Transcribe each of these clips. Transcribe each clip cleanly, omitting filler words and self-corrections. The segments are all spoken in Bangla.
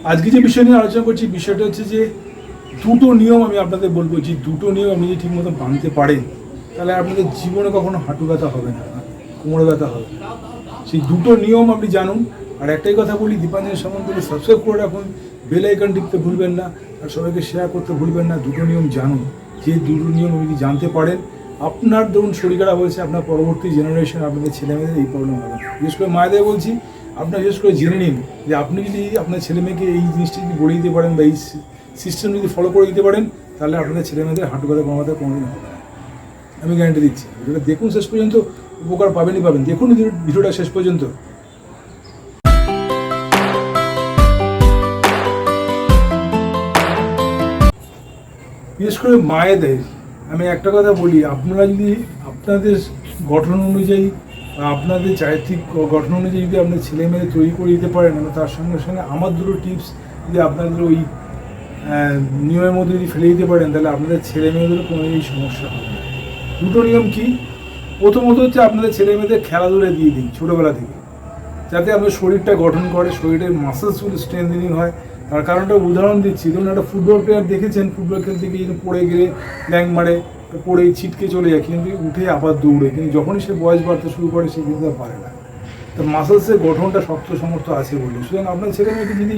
আজকে যে বিষয় নিয়ে আলোচনা করছি বিষয়টা হচ্ছে যে দুটো নিয়ম আমি আপনাদের বলবো, যে দুটো নিয়ম আপনি যদি ঠিকমতো মানতে পারেন তাহলে আপনাদের জীবনে কখনো হাঁটু ব্যথা হবে না, কোমরে ব্যথা হবে না। সেই দুটো নিয়ম আপনি জানুন। আর একটাই কথা বলি, দীপাঞ্জন সামন্তকে সাবস্ক্রাইব করে রাখুন, বেল আইকন টিপতে ভুলবেন না, আর সবাইকে শেয়ার করতে ভুলবেন না। দুটো নিয়ম জানুন, যে দুটো নিয়ম যদি জানতে পারেন আপনার ধরুন শরীর খারাপ হয়েছে, আপনার পরবর্তী জেনারেশন আপনাদের ছেলেমেয়েদের এই প্রবলেম হবে না। বিশেষ করে মায়েদের বলছি, আপনার বিশেষ করে জেনে নিন যে আপনি যদি আপনার ছেলেমেয়েকে এই জিনিসটা যদি বলে দিতে পারেন বা এই সিস্টেম যদি ফলো করে দিতে পারেন তাহলে আপনাদের ছেলেমেয়েদের হাঁটু ব্যথা কমাতে কোনোদিন হবে না, আমি গ্যারান্টি দিচ্ছি। ভিডিওটা দেখুন শেষ পর্যন্ত, উপকার পাবেনই পাবেন। দেখুন ভিডিওটা শেষ পর্যন্ত। বিশেষ করে মায়েদের আমি একটা কথা বলি, আপনারা যদি আপনাদের গঠন অনুযায়ী বা আপনাদের চারিত্রিক গঠন অনুযায়ী যদি আপনার ছেলে মেয়ে তৈরি করে দিতে পারেন, তার সঙ্গে সঙ্গে আমার দুটো টিপস যদি আপনাদের ওই নিয়মের মধ্যে যদি ফেলে দিতে পারেন তাহলে আপনাদের ছেলে মেয়েদেরও কোনো এই সমস্যা হবে না। দুটো নিয়ম কি? প্রথমত হচ্ছে আপনাদের ছেলে মেয়েদের খেলাধুলা দিয়ে দিন ছোটোবেলা থেকে, যাতে আপনার শরীরটা গঠন করে, শরীরের মাসেলসগুলো স্ট্রেংথেনিং হয়। তার কারণটা উদাহরণ দিচ্ছি, ধরুন একটা ফুটবল প্লেয়ার দেখেছেন, ফুটবল খেলতে গিয়ে পড়ে গেলে ল্যাং মারে, পড়েই ছিটকে চলে যায়, কিন্তু উঠে আবার দৌড়ে, কিন্তু যখনই সে বয়স বাড়তে শুরু করে সে কিন্তু আর পারে না। তো মাসেলসের গঠনটা শক্ত সমর্থ আছে বলে, সুতরাং আপনার ছেলে মেয়েকে যদি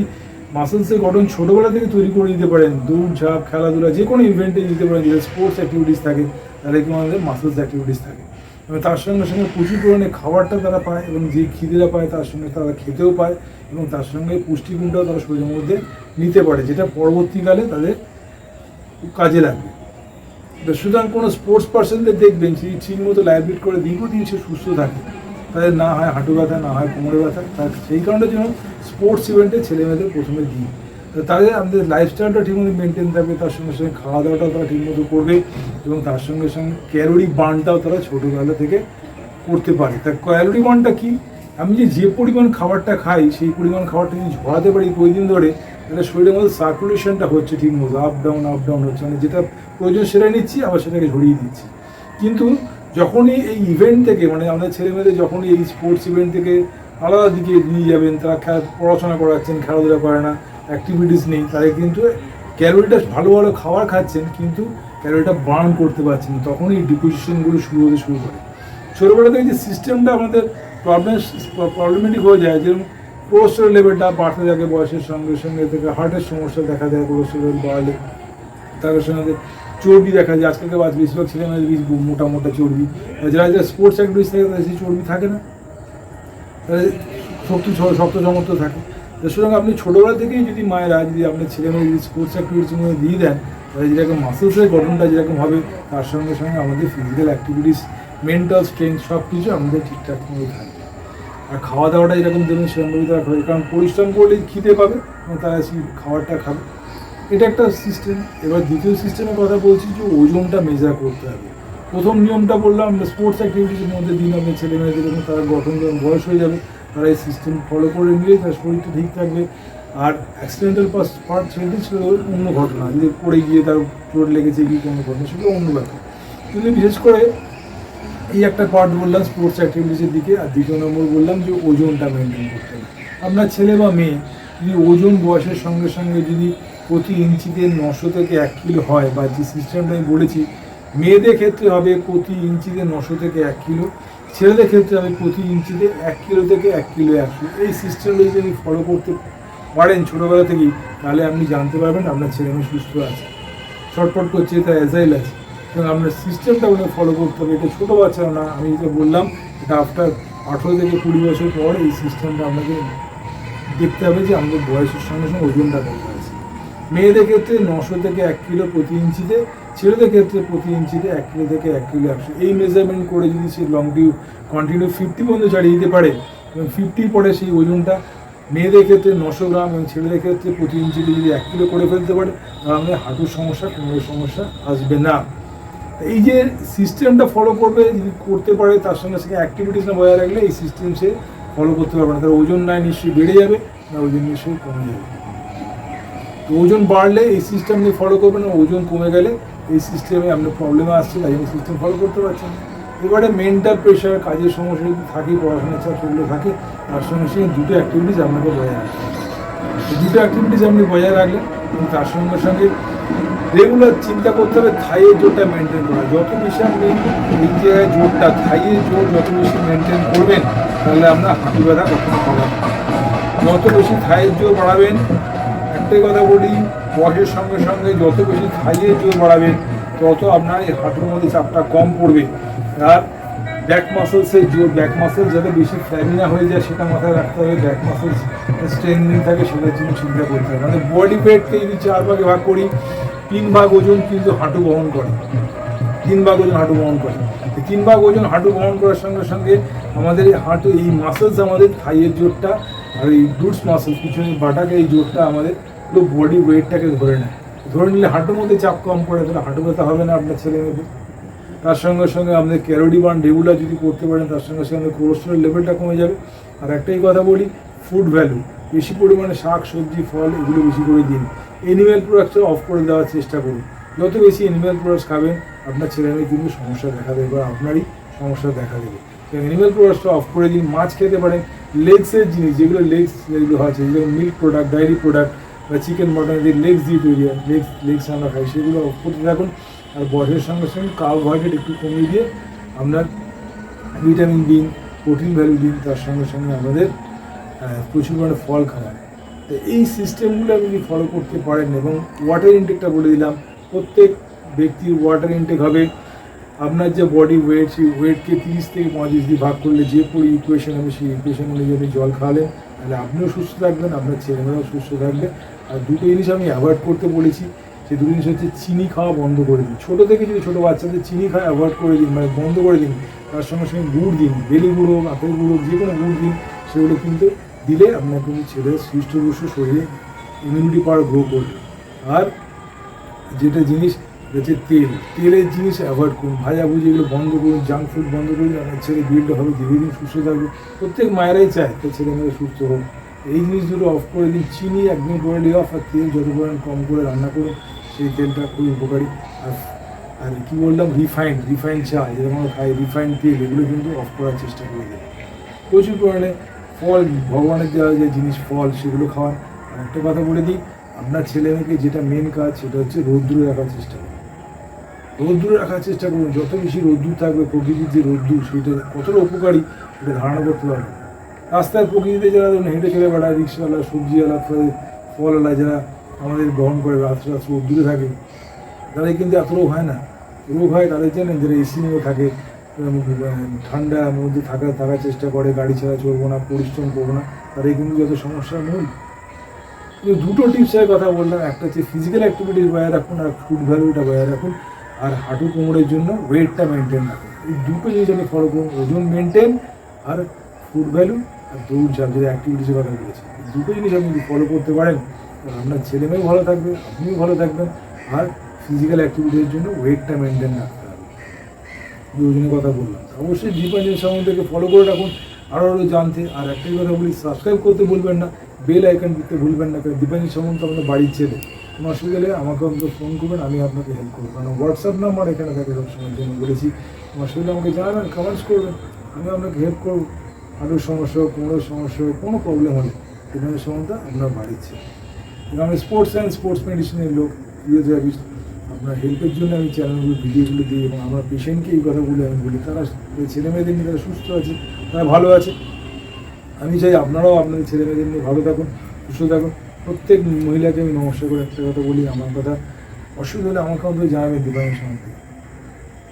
মাসেলসের গঠন ছোটোবেলা থেকে তৈরি করে দিতে পারেন, দৌড় ঝাঁপ খেলাধুলা যে কোনো ইভেন্টে দিতে পারেন, যেটা স্পোর্টস অ্যাক্টিভিটিস থাকে, তাহলে কিন্তু আমাদের মাসেলস অ্যাক্টিভিটিস থাকে। এবং তার সঙ্গে সঙ্গে প্রচুর পরিমাণে খাবারটা তারা পায়, এবং যে খিদেরা পায় তার সঙ্গে তারা খেতেও পায়, এবং তার সঙ্গে পুষ্টিগুণটাও তারা শরীরের মধ্যে নিতে পারে, যেটা পরবর্তীকালে তাদের কাজে লাগবে। তো সুতরাং কোনো স্পোর্টস পার্সনদের দেখবেন সেই ঠিকমতো লাইভলিড করে দীর্ঘদিন সে সুস্থ থাকে, তাদের না হয় হাঁটু ব্যথা, না হয় কোমরে ব্যথা। তার সেই কারণের জন্য স্পোর্টস ইভেন্টে ছেলেমেয়েদের প্রথমে দিই। তো তাদের আমাদের লাইফস্টাইলটা ঠিকমতো মেনটেন থাকবে, তার সঙ্গে সঙ্গে খাওয়া দাওয়াটাও তারা ঠিকমতো করবে, এবং তার সঙ্গে সঙ্গে ক্যালোরি বার্নটাও তারা ছোটোবেলা থেকে করতে পারে। তার ক্যালোরি বার্নটা কী? আমি যে পরিমাণ খাবারটা খাই সেই পরিমাণ খাবারটা যদি ঝরাতে পারি কয়েকদিন ধরে, তাহলে শরীরের মধ্যে সার্কুলেশনটা হচ্ছে ঠিকমতো, আপ ডাউন হচ্ছে, মানে যেটা প্রয়োজন সেটা নিচ্ছি, আবার সেটাকে ঝরিয়ে দিচ্ছি। কিন্তু যখনই এই ইভেন্ট থেকে, মানে আমাদের ছেলেমেয়েদের যখনই এই স্পোর্টস ইভেন্ট থেকে আলাদা দিকে নিয়ে যাবেন, তারা পড়াশোনা করাচ্ছেন, খেলাধুলা করে না, অ্যাক্টিভিটিস নেই, তারা কিন্তু ক্যালোরিটা ভালো ভালো খাবার খাচ্ছেন কিন্তু ক্যালোরিটা বার্ন করতে পারছেন, তখনই ডিপোজিশনগুলো শুরু হতে শুরু করে। ছোটোবেলা থেকে যে সিস্টেমটা আমাদের প্রবলেমেটিক হয়ে যায়, যেরকম কোলেস্টেরল লেভেলটা বাড়তে থাকে বয়সের সঙ্গে সঙ্গে, থেকে হার্টের সমস্যা দেখা দেয় কোলেস্টেরল বাড়লে, তার সঙ্গে চর্বি দেখা যায়। আজকালকে বেশিরভাগ ছেলেমেয়েদের মোটা মোটা চর্বি, যারা যারা স্পোর্টস অ্যাক্টিভিটিস থাকে তাদের সেই চর্বি থাকে না, তাদের শক্ত সমর্থ থাকে। সুতরাং আপনি ছোটোবেলা থেকেই যদি মায়েরা যদি আপনার ছেলেমেয়ে যদি স্পোর্টস অ্যাক্টিভিটির মধ্যে দিয়ে দেন, তাহলে যেরকম মাসেলসের গঠনটা যেরকম হবে, তার সঙ্গে সঙ্গে আমাদের ফিজিক্যাল অ্যাক্টিভিটিস, মেন্টাল স্ট্রেংথ সব কিছু আমাদের ঠিকঠাক মতো থাকবে। আর খাওয়া দাওয়াটা যেরকম দেবেন সেরকমভাবে তারা খাবে, কারণ পরিশ্রম করলে খিদে পাবে এবং তারা সেই খাবারটা খাবে। এটা একটা সিস্টেম। এবার দ্বিতীয় সিস্টেমের কথা বলছি, যে ওজনটা মেজার করতে হবে। প্রথম নিয়মটা বললাম, স্পোর্টস অ্যাক্টিভিটিসের মধ্যে দিন আপনি ছেলে মেয়েদের, এবং তারা গঠন যখন বয়স হয়ে যাবে তারা এই সিস্টেম ফলো করে নিলে তার শরীরটা ঠিক থাকবে। আর অ্যাক্সিডেন্টাল পার্ট সেটা ছিল অন্য ঘটনা, যদি পড়ে গিয়ে তার চোট লেগেছে কি কোনো ঘটনা, সেগুলো অন্য ব্যাপার। কিন্তু বিশেষ করে এই একটা পার্ট বললাম স্পোর্টস অ্যাক্টিভিটিসের দিকে, আর দ্বিতীয় নম্বর বললাম যে ওজনটা মেনটেন করতে হবে। আপনার ছেলে বা মেয়ে যদি ওজন বয়সের সঙ্গে সঙ্গে যদি প্রতি ইঞ্চিতে 900 থেকে 1 কিলো হয়, বা যে সিস্টেমটা আমি বলেছি, মেয়েদের ক্ষেত্রে হবে প্রতি ইঞ্চিতে 900 থেকে 1 কিলো, ছেলেদের ক্ষেত্রে হবে প্রতি ইঞ্চিতে 1 কিলো থেকে 1 কিলো 100। এই সিস্টেমটা যদি আপনি ফলো করতে পারেন ছোটোবেলা থেকেই, তাহলে আপনি জানতে পারবেন আপনার ছেলে মেয়ে সুস্থ আছে, ছটফট করছে, তা অ্যাজাইল আছে। এবং আপনার সিস্টেমটা ওখানে ফলো করতে হবে। এটা ছোটো বাচ্চা না, আমি যেটা বললাম এটা আফটার 18 থেকে 20 বছর পর এই সিস্টেমটা আপনাকে দেখতে হবে, যে আমাদের বয়সের সঙ্গে সঙ্গে ওজনটা কত আছে। মেয়েদের ক্ষেত্রে 900 থেকে 1 কিলো প্রতি ইঞ্চিতে, ছেলেদের ক্ষেত্রে প্রতি ইঞ্চিতে 1 কিলো থেকে 1 কিলো 100। এই মেজারমেন্ট করে যদি সে কন্টিনিউ 50 পর্যন্ত চালিয়ে দিতে পারে, এবং 50 পরে সেই ওজনটা মেয়েদের ক্ষেত্রে 900 গ্রাম এবং ছেলেদের ক্ষেত্রে প্রতি ইঞ্চিতে যদি 1 কিলো করে ফেলতে পারে, তাহলে আমাদের হাঁটুর সমস্যা, কোমরের সমস্যা আসবে না। এই যে সিস্টেমটা ফলো করবে, যদি করতে পারে, তার সঙ্গে সঙ্গে অ্যাক্টিভিটিস না বজায় রাখলে এই সিস্টেম সে ফলো করতে পারবে না। তার ওজন না নিশ্চয়ই বেড়ে যাবে, না ওজন নিশ্চয়ই কমে যাবে। তো ওজন বাড়লে এই সিস্টেম নিয়ে ফলো করবেন, না ওজন কমে গেলে এই সিস্টেমে আপনার প্রবলেমে আসছে, তাই জন্য সিস্টেম ফলো করতে পারছেন। এবারে মেন্টাল প্রেশার, কাজের সমস্যা যদি থাকে, পড়াশোনার চাপ সেগুলো থাকে, তার সঙ্গে সঙ্গে দুটো অ্যাক্টিভিটিস আপনাকে বজায় রাখতে হবে। দুটো অ্যাক্টিভিটিস আপনি বজায় রাখলেন এবং তার সঙ্গে সঙ্গে রেগুলার চিন্তা করতে হবে থাইয়ের জোরটা মেনটেন করা। যত বেশি আপনি এই জায়গায় জোরটা থাইয়ের জোর যত বেশি মেনটেন করবেন তাহলে আপনার হাঁটু ব্যথা কখনো হবে না। যত বেশি থাইয়ের জোর বাড়াবেন, একটাই কথা বলি, বয়সের সঙ্গে সঙ্গে যত বেশি থাইয়ের জোর বাড়াবেন তত আপনার এই হাঁটুর মধ্যে চাপটা কম পড়বে। আর ব্যাক মাসেলসের জোর, ব্যাক মাসেল যাতে বেশি ফ্ল্যামিনা হয়ে যায় সেটা মাথায় রাখতে হবে। ব্যাক মাসেলস স্ট্রেংথেনিং থাকে সেটার জন্য চিন্তা করতে হবে। মানে বডি ওয়েটকে যদি 4 ভাগে ভাগ করি, 3 ভাগ ওজন কিন্তু হাঁটু বহন করে, 3 ভাগ ওজন হাঁটু বহন করে। 3 ভাগ ওজন হাঁটু বহন করার সঙ্গে সঙ্গে আমাদের এই হাঁটু এই মাসেলস আমাদের থাইয়ের জোরটা আর এই গ্লুটস মাসেলস পিছনের বাটাকে এই জোরটা আমাদের পুরো বডি ওয়েটটাকে ধরে নেয়। ধরে নিলে হাঁটুর মধ্যে চাপ কম পড়ে, তাহলে হাঁটু ব্যথা হবে না আপনার ছেলে মেয়েদের। তার সঙ্গে সঙ্গে আমাদের ক্যালোরি বার্ন রেগুলার যদি করতে পারেন তার সঙ্গে সঙ্গে কোলেস্টেরল লেভেলটা কমে যাবে। আর একটাই কথা বলি, ফুড ভ্যালু বেশি পরিমাণে শাক সবজি ফল এগুলো বেশি করে দিন। এনিম্যাল প্রোডাক্টটা অফ করে দেওয়ার চেষ্টা করুন। যত বেশি এনিম্যাল প্রোডাক্টস খাবেন আপনার ছেলেমেয়ে কিন্তু সমস্যা দেখা দেবে বা আপনারই সমস্যা দেখা দেবে। এনিম্যাল প্রোডাক্টসটা অফ করে দিন। মাছ খেতে পারেন, লেগসের জিনিস যেগুলো লেগস যেগুলো আছে, যেগুলো মিল্ক প্রোডাক্ট ডায়েরি প্রোডাক্ট বা চিকেন মটন যে লেগস দিয়ে তৈরি হয়, লেগস আমরা খাই সেগুলো অফ করতে থাকুন। আর বয়সের সঙ্গে সঙ্গে কার্বোহাইড্রেট একটু কমিয়ে দিয়ে আপনার ভিটামিন দিন, প্রোটিন ভ্যালু দিন, তার সঙ্গে সঙ্গে আমাদের প্রচুর পরিমাণে ফল খাওয়া। তো এই সিস্টেমগুলো আপনি যদি ফলো করতে পারেন এবং ওয়াটার ইনটেকটা বলে দিলাম, প্রত্যেক ব্যক্তির ওয়াটার ইনটেক হবে আপনার যে বডি ওয়েট, সেই ওয়েটকে 30 থেকে 35 দিয়ে ভাগ করলে যে ইকুয়েশন হবে সেই ইকুয়েশন অনুযায়ী আপনি জল খাওয়ালেন তাহলে আপনিও সুস্থ থাকবেন, আপনার ছেলেমেয়েরাও সুস্থ থাকবে। আর দুটো জিনিস আমি অ্যাভয়েড করতে বলেছি, সেই দুটো জিনিস হচ্ছে চিনি খাওয়া বন্ধ করে দিন। ছোটো থেকে যদি ছোটো বাচ্চাদের চিনি খাওয়া অ্যাভয়েড করে দিন, মানে বন্ধ করে দিন, তার সঙ্গে সঙ্গে গুড় দিন, বেলি গুঁড়ো হোক আপেল গুঁড়ো যে কোনো গুড় দিন, সেগুলো কিন্তু দিলে আপনার কিন্তু ছেলের সুস্থ শরীরে ইমিউনিটি পাওয়ার গ্রো করবে। আর যেটা জিনিস হচ্ছে তেলের জিনিস অ্যাভয়েড করুন, ভাজাভুজি এগুলো বন্ধ করুন, জাঙ্ক ফুড বন্ধ করুন, আপনার ছেলে বিল্ড হবে, দীর্ঘদিন সুস্থ থাকবে। প্রত্যেক মায়েরাই চায় তার ছেলে মেয়েরা সুস্থ হোক। এই জিনিসগুলো অফ করে দিন, চিনি একদম টোটালি অফ, আর তেল যত পরিমাণ কম করে রান্না করুন, সেই তেলটা খুবই উপকারী। আর কী বললাম, রিফাইন্ড চা যেরকম আমরা খাই, রিফাইন্ড তেল এগুলো কিন্তু অফ করার চেষ্টা করে দেবেন। প্রচুর পরিমাণে ফল, ভগবানের দেওয়া যে জিনিস ফল সেগুলো খাওয়ান। আর একটা কথা বলে দিই, আপনার ছেলে মেয়েকে যেটা মেন কাজ সেটা হচ্ছে রোদ্দুরে রাখার চেষ্টা করুন। রোদ্দুরে রাখার চেষ্টা করুন, যত বেশি রোদ্দুর থাকবে, প্রকৃতির যে রোদ্দুর সেটা কতটা উপকারী সেটা ধারণা করতে পারবে। রাস্তায় প্রকৃতিতে যারা হেঁটে চলে বেড়ায়, রিক্সাওয়ালা, সবজিওয়ালা, ফলওয়ালা যারা আমাদের গ্রহণ করে রাত্রে রোদ্দুরে থাকে, তাদের কিন্তু এত রোগ হয় না। রোগ হয় তাদের জানেন যারা এসি নিয়ে থাকে, ঠান্ডার মধ্যে থাকার চেষ্টা করে, গাড়ি ছাড়া চলবো না, পরিশ্রম করবো না, তাদের কিন্তু যত সমস্যার মূল। কিন্তু দুটো টিপসের কথা বললাম, একটা হচ্ছে ফিজিক্যাল অ্যাক্টিভিটিস বজায় রাখুন আর ফুড ভ্যালুটা বজায় রাখুন, আর হাঁটু কোমরের জন্য ওয়েটটা মেনটেন রাখুন। এই দুটো জিনিস আপনি ফলো করুন, ওজন মেনটেন আর ফুড ভ্যালু আর দৌড়ঝাঁপ যেটা অ্যাক্টিভিটিসের কথা বলেছি, এই দুটো জিনিস আপনি যদি ফলো করতে পারেন আপনার ছেলেমেয়েও ভালো থাকবে, আপনিও ভালো থাকবেন। আর ফিজিক্যাল অ্যাক্টিভিটির জন্য ওয়েটটা মেনটেন রাখতে হবে। দুজনের কথা বললাম, অবশ্যই দীপাঞ্জন সম্বন্ধে ফলো করে রাখুন আরও জানতে। আর একটাই কথা বলি, সাবস্ক্রাইব করতে ভুলবেন না, বেল আইকন দিতে ভুলবেন না। কারণ দীপাঞ্জন সম্বন্ধে আপনার বাড়ির ছেলে, কোনো অসুবিধা হলে আমাকে অন্তত ফোন করবেন, আমি আপনাকে হেল্প করবো। কারণ হোয়াটসঅ্যাপ নাম্বার এখানে থাকে সবসময়ের জন্য বলেছি, কোনো অসুবিধা আমাকে জানাবেন, কমেন্টস করবেন, আমি আপনাকে হেল্প করবো। হাঁটুর সমস্যা হোক, কোমরের সমস্যা হোক, কোনো প্রবলেম হলে দীপাঞ্জন সম্বন্ধে আপনার বাড়ির ছেলে। আমি স্পোর্টস অ্যান্ড স্পোর্টস মেডিসিনের লোক, ফিজিওথেরাপিস্ট। আপনার হেল্পের জন্য আমি চ্যানেলগুলো ভিডিওগুলো দিই এবং আমার পেশেন্টকে এই কথাগুলো আমি বলি, তারা ছেলেমেয়েদের নিয়ে তারা সুস্থ আছে, তারা ভালো আছে। আমি চাই আপনারাও আপনাদের ছেলেমেয়েদের নিয়ে ভালো থাকুন, সুস্থ থাকুন। প্রত্যেক মহিলাকে আমি নমস্কার করে একটা কথা বলি, আমার কথা অসুবিধা হলে আমাকে অন্তত জানাবেন দীপাঞ্জন সম্বন্ধে।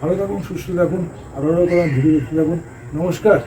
ভালো থাকুন, সুস্থ থাকুন, আরও কথা ভিডিও দেখতে থাকুন। নমস্কার।